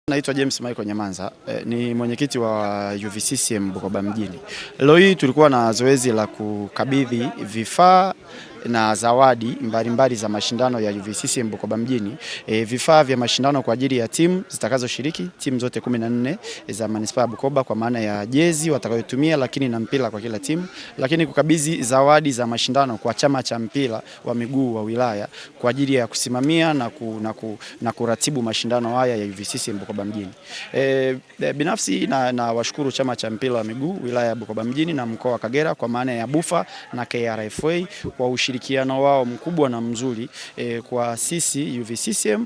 Naitwa James Michael Nyamanza, ni mwenyekiti wa UVCCM Bukoba mjini. Leo hii tulikuwa na zoezi la kukabidhi vifaa na zawadi mbalimbali za mashindano ya UVCCM Bukoba mjini. Vifaa vya mashindano kwa ajili ya timu zitakazoshiriki, timu zote 14 za manispaa ya Bukoba, kwa maana ya jezi watakayotumia, lakini na mpira kwa kila timu, lakini kukabidhi zawadi za mashindano kwa chama cha mpira wa miguu wa wilaya kwa ajili ya kusimamia na kuratibu mashindano haya ya UVCCM Bukoba mjini. Binafsi na washukuru chama cha mpira wa miguu wilaya ya Bukoba mjini na mkoa wa Kagera kwa maana ya Bufa na KRFA kwa ushirikiano wao mkubwa na mzuri kwa sisi UVCCM,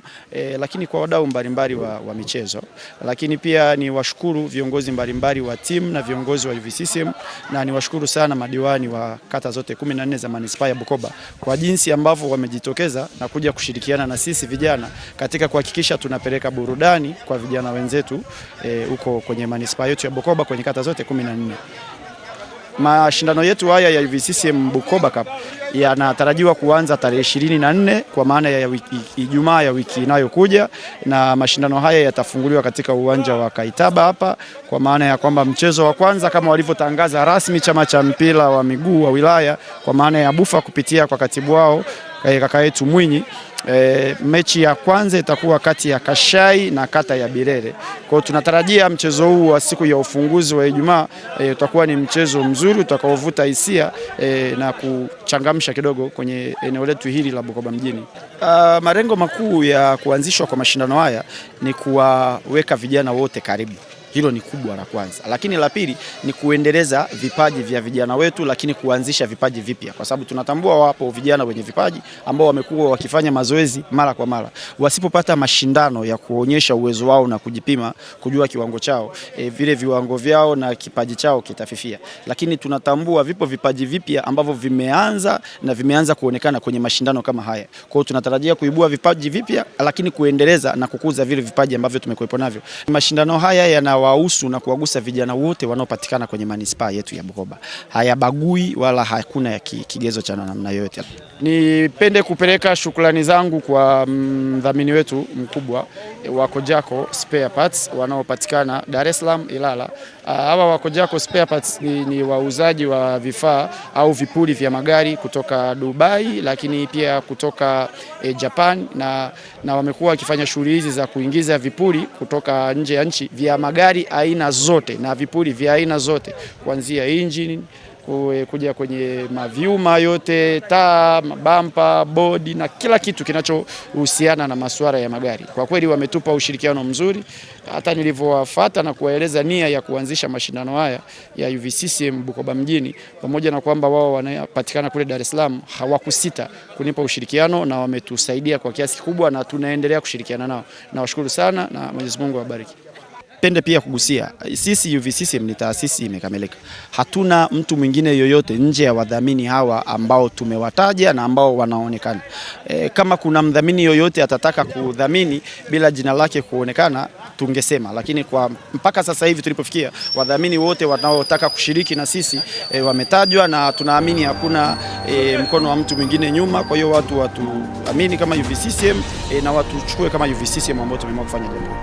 lakini kwa wadau mbalimbali wa michezo. Lakini pia ni washukuru viongozi mbalimbali wa timu na viongozi wa UVCCM, na ni washukuru sana madiwani wa kata zote 14 za manispaa ya Bukoba kwa jinsi ambavyo wamejitokeza na kuja kushirikiana na sisi vijana katika kuhakikisha tunapeleka burudani kwa vijana wenzetu huko kwenye manispaa yetu ya Bukoba kwenye kata zote 14. Mashindano yetu haya ya UVCCM Bukoba Cup yanatarajiwa kuanza tarehe 24 kwa maana ya Ijumaa ya wiki inayokuja, na mashindano haya yatafunguliwa katika uwanja wa Kaitaba hapa, kwa maana ya kwamba mchezo wa kwanza kama walivyotangaza rasmi chama cha mpira wa miguu wa wilaya kwa maana ya Bufa kupitia kwa katibu wao kaka yetu Mwinyi. Mechi ya kwanza itakuwa kati ya Kashai na kata ya Birere. Kwa hiyo tunatarajia mchezo huu wa siku ya ufunguzi wa Ijumaa utakuwa ni mchezo mzuri utakaovuta hisia na kuchangamsha kidogo kwenye eneo letu hili la Bukoba mjini. Malengo makuu ya kuanzishwa kwa mashindano haya ni kuwaweka vijana wote karibu. Hilo ni kubwa la kwanza, lakini la pili ni kuendeleza vipaji vya vijana wetu, lakini kuanzisha vipaji vipya, kwa sababu tunatambua wapo vijana wenye vipaji ambao wamekuwa wakifanya mazoezi mara kwa mara. Wasipopata mashindano ya kuonyesha uwezo wao na kujipima, kujua kiwango chao, vile viwango vyao na kipaji chao kitafifia. Lakini tunatambua vipo vipaji vipya ambavyo vimeanza kuonekana kwenye mashindano kama haya. Kwa hiyo tunatarajia kuibua vipaji vipya, lakini kuendeleza na kukuza vile vipaji ambavyo tumekuwepo navyo. Mashindano haya yanawahusu na kuwagusa vijana wote wanaopatikana kwenye manispaa yetu ya Bukoba. Hayabagui wala hakuna ya kigezo cha namna yoyote. Nipende kupeleka shukrani zangu kwa mdhamini wetu mkubwa wa Kojako Spare Parts wanaopatikana Dar es Salaam, Ilala. Hawa wa Kojako Spare Parts ni wauzaji wa vifaa au vipuri vya magari kutoka Dubai, lakini pia kutoka Japan, na wamekuwa wakifanya shughuli hizi za kuingiza vipuri kutoka nje ya nchi vya magari aina zote na vipuri vya aina zote, kuanzia engine kuja kwenye mavyuma yote, taa, mabampa, bodi na kila kitu kinachohusiana na masuala ya magari. Kwa kweli wametupa ushirikiano mzuri, hata nilivyowafuata na kuwaeleza nia ya kuanzisha mashindano haya ya UVCCM Bukoba mjini, pamoja na kwamba wao wanapatikana kule Dar es Salaam, hawakusita kunipa ushirikiano na wametusaidia kwa kiasi kikubwa, na tunaendelea kushirikiana nao. Nawashukuru sana na Mwenyezi Mungu awabariki. Pende pia kugusia, sisi UVCCM ni taasisi imekamilika. Hatuna mtu mwingine yoyote nje ya wadhamini hawa ambao tumewataja na ambao wanaonekana. Kama kuna mdhamini yoyote atataka kudhamini bila jina lake kuonekana, tungesema, lakini kwa mpaka sasa hivi tulipofikia, wadhamini wote wanaotaka kushiriki na sisi wametajwa, na tunaamini hakuna mkono wa mtu mwingine nyuma. Kwa hiyo watu watuamini kama UVCCM na watuchukue kama UVCCM ambao tumeamua kufanya jambo.